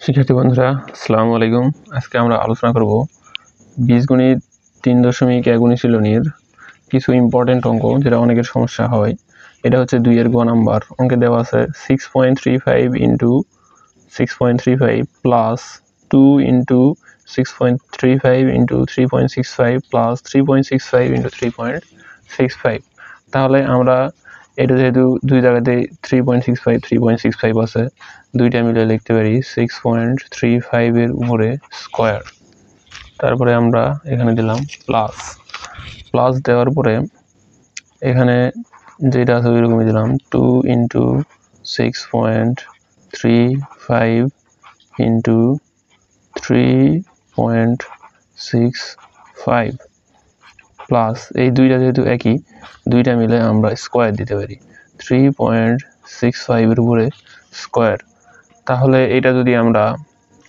শিক্ষার্থী বন্ধুরা আসসালামু আলাইকুম। আজকে আমরা আলোচনা করব বীজগণিত 3.1 অনুশীলনীর কিছু ইম্পর্টেন্ট অঙ্ক, যেটা অনেকের সমস্যা হয়। এটা হচ্ছে 2 এর গ নাম্বার অঙ্কে দেওয়া আছে 6.35 into 6.35 plus 2 into 6.35 into 3.65 plus 3.65 into 3.65। তাহলে আমরা এটা যেহেতু দুই জায়গাতে 3.65 আছে, দুইটা মিলে লিখতে পারি 6.35 এর উপরে স্কোয়ার। তারপরে আমরা এখানে দিলাম প্লাস দেওয়ার পরে এখানে যেটা আছে ওইরকমই দিলাম 2 ইন্টু 6.35 ইন্টু 3.65 প্লাস এই দুইটা যেহেতু একই, দুইটা মিলে আমরা স্কোয়ার দিতে পারি 3.65 এর উপরে স্কোয়ার। তাহলে এটা যদি আমরা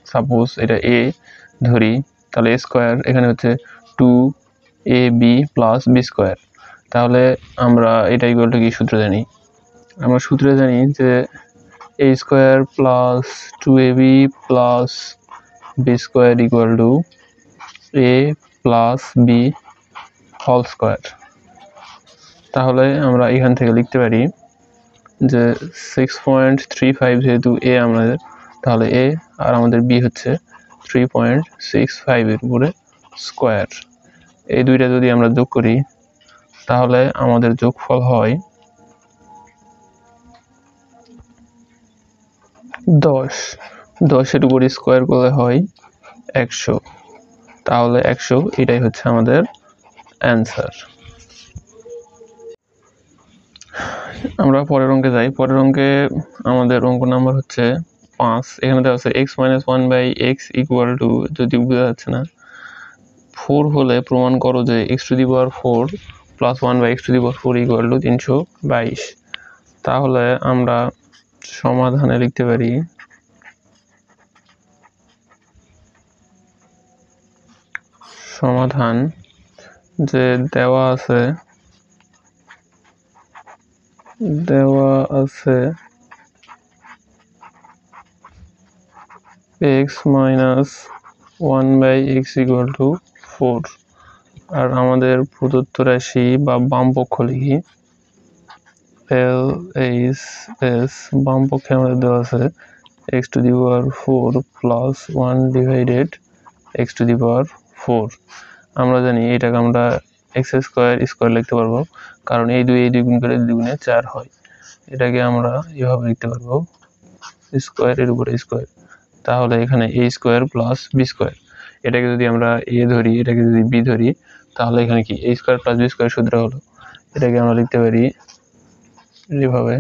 সাপোজ এটা এ ধরি, তাহলে এ স্কোয়ার এখানে হচ্ছে 2ab প্লাস বি স্কোয়ার। তাহলে আমরা এটা ইকুয়াল টু কি সূত্র জানি? আমরা সূত্রে জানি যে A square plus 2ab plus B square equal to A plus B whole square. তাহলে আমরা এখান থেকে লিখতে পারি যে 6.35 যেহেতু এ আমাদের, তাহলে এ আর আমাদের বি হচ্ছে 3.65 এর উপরে স্কোয়ার। এই দুইটা যদি আমরা যোগ করি তাহলে আমাদের যোগফল হয় 10 এর উপরে স্কোয়ার করলে হয় 100। তাহলে 100 এটাই হচ্ছে আমাদের অ্যান্সার। আমরা পরের অঙ্কে যাই। পরের অঙ্কে আমাদের অঙ্ক নাম্বার হচ্ছে 5। এখানে দেওয়া আছে x-1/x ইকুয়াল টু, যদি বোঝা যাচ্ছে না, 4 হলে প্রমাণ করো যে x⁴ plus 1/x⁴ equal to 322। তাহলে আমরা সমাধানে লিখতে পারি সমাধান যে দেওয়া আছে x-1/x ইকুয়াল টু 4, আর আমাদের প্রদত্ত রাশি বা বাম পক্ষ লিখি LHS। বাম পক্ষে আমাদের দেওয়া আছে x⁴ প্লাস 1 ডিভাইডেড x⁴। আমরা জানি এটাকে আমরা x² লিখতে পারবো, কারণ এই দুই গুণ করে 2 গুণে 4 হয়। এটাকে আমরা এভাবে লিখতে পারবো স্কোয়ার এর উপরে স্কোয়ার। তাহলে এখানে a square plus B square, এটাকে যদি আমরা a ধরি, এটাকে যদি b ধরি, তাহলে এখানে কি a square plus B square সূত্র হলো। এটাকে আমরা লিখতে পারি এভাবে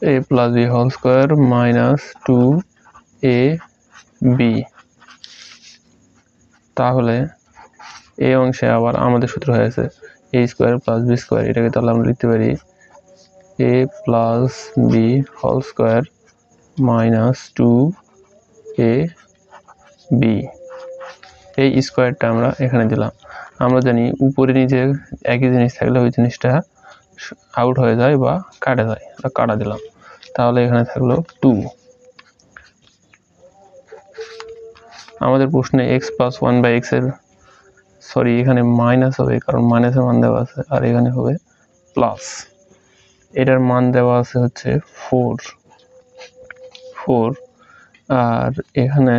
a plus B whole square minus 2ab। তাহলে এই অংশে আবার আমাদের সূত্র হয়েছে a square plus B square. এটাকে তাহলে আমরা লিখতে পারি a plus B whole square minus 2ab। এই স্কোয়ারটা আমরা এখানে দিলাম। আমরা জানি উপরে নিচে একই জিনিস থাকলে ওই জিনিসটা আউট হয়ে যায় বা কাটা যায়, কাটা দিলাম। তাহলে এখানে থাকলো 2। আমাদের প্রশ্নে x+1/x এর এখানে মাইনাস হবে, কারণ মাইনাসের মান দেওয়া আছে, আর এখানে হবে প্লাস। এটার মান দেওয়া আছে হচ্ছে 4, আর এখানে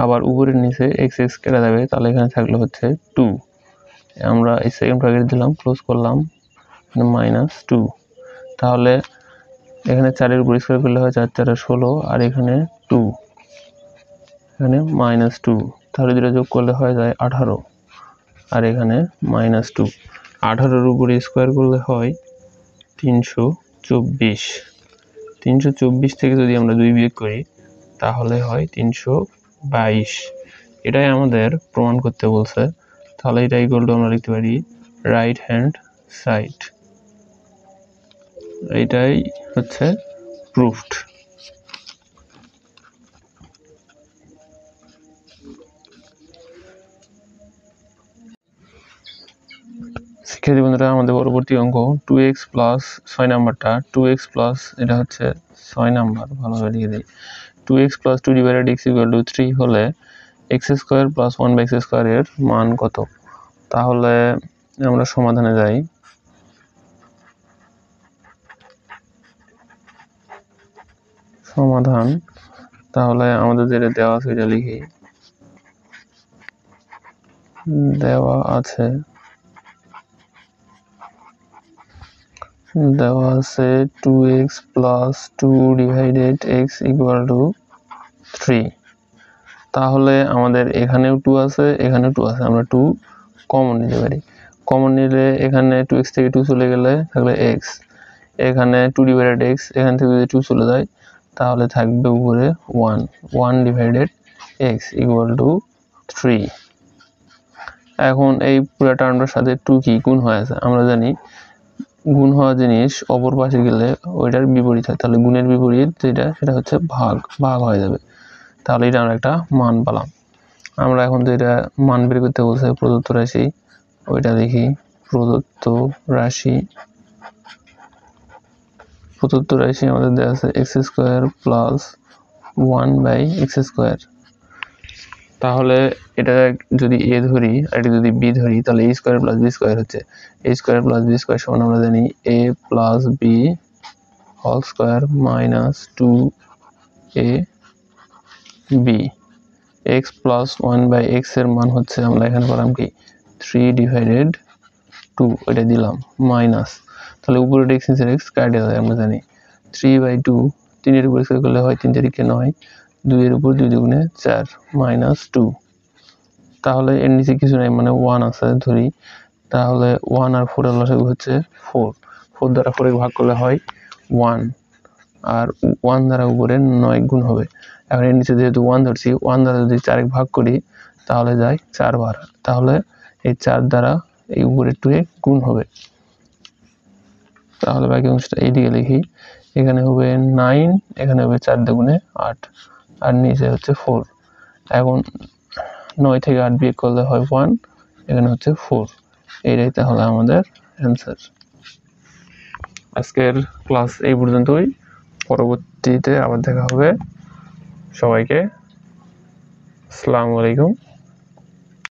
আবার উপরের নিচে x কেটে যাবে, তাহলে এখানে থাকলো হচ্ছে 2। আমরা এই সেকেন্ড ব্র্যাকেট দিলাম, ক্লোজ করলাম, -2। তাহলে এখানে 4 এর উপর স্কয়ার করলে হয় 4 4 16, আর এখানে 2, এখানে -2। তাহলে দুটো যোগ করলে হয়ে যায় 18, আর এখানে -2। 18 এর উপরে স্কয়ার করলে হয় 324। 324 থেকে যদি আমরা 2 বিয়োগ করি তাহলে হয় 322। এটাই আমাদের প্রমাণ করতে বলছে। তাহলে এটা ইকুয়াল টু আমরা লিখতে পারি রাইট হ্যান্ড সাইড। এটাই হচ্ছে প্রুফড। শিক্ষার্থী বন্ধুরা, আমাদের পরবর্তী অঙ্ক 2x প্লাস 6 নাম্বারটা 2x প্লাস, এটা হচ্ছে 6 নাম্বার, ভালোভাবে লিখে দিই 2x plus 2 divided x equal to 3 হলে x square plus 1/x square এর মান কত? তাহলে আমরা সমাধানে যাই। সমাধান, তাহলে আমাদের যেটা দেওয়া আছে এটা লিখি। দেওয়া আছে 2x plus 2 divided x equal to 3। তাহলে আমাদের এখানেও 2 আছে, এখানেও 2 আছে, আমরা 2 কমন নিতে পারি। কমন নিলে এখানে 2x থেকে 2 চলে গেলে থাকলে x, এখানে 2 ডিভাইডেড x, এখান থেকে যদি 2 চলে যায় তাহলে থাকবে উপরে 1 ডিভাইডেড x ইকুয়াল টু 3। এখন এই পুরো টার্মটার সাথে 2 কি গুণ হয়ে আছে, আমরা জানি গুণ হওয়া জিনিস অপর পাশে গেলে ওইটার বিপরীত হয়, তাহলে গুণের বিপরীত যেটা সেটা হচ্ছে ভাগ হয়ে যাবে। তাহলে এটা আমরা একটা মান পেলাম। আমরা এখন যেটা মান বের করতে বলছে প্রদত্ত রাশি, ওইটা দেখি। প্রদত্ত রাশি আমাদের দেওয়া আছে x square plus 1/x square. তাহলে এটা যদি a ধরি আর এটা যদি b ধরি তাহলে a square plus b square হচ্ছে। a square plus b square সমান আমরা জানি a plus b whole square minus 2ab। x plus 1/x এর মান হচ্ছে, আমরা এখানে পেলাম কি 3 ডিভাইডেড 2, এটা দিলাম মাইনাস, তাহলে উপরে x নিচের x কাটে যায়। আমরা জানি 3/2, 3 এর উপর স্কয়ার করলে হয় 3 তারিখে 9, 2 এর উপর 2 দুগুণে 4 মাইনাস 2। তাহলে এর নিচে কিছু নাই, মানে 1 আছে ধরি, তাহলে 1 আর 4 এর লসাগু হচ্ছে 4। 4 দ্বারা 4 ভাগ করলে হয় 1, আর 1 দ্বারা উপরে 9 গুণ হবে। এখন এর নিচে যেহেতু 1 ধরছি, 1 দ্বারা যদি 4 ভাগ করি তাহলে যায় 4 বার, তাহলে এই 4 দ্বারা এই উপরে 2 গুণ হবে। তাহলে বাকি অংশটা এইদিকে লিখি। এখানে হবে 9, এখানে হবে 4 দুগুণে 8, আর নিচে হচ্ছে 4। এখন 9 থেকে 8 বিয়োগ করলে হয় 1, এখানে হচ্ছে 4। এইটাই তাহলে আমাদের অ্যান্সার। আজকের ক্লাস এই পর্যন্তই, পরবর্তীতে আবার দেখা হবে। সবাইকে আসসালামু আলাইকুম।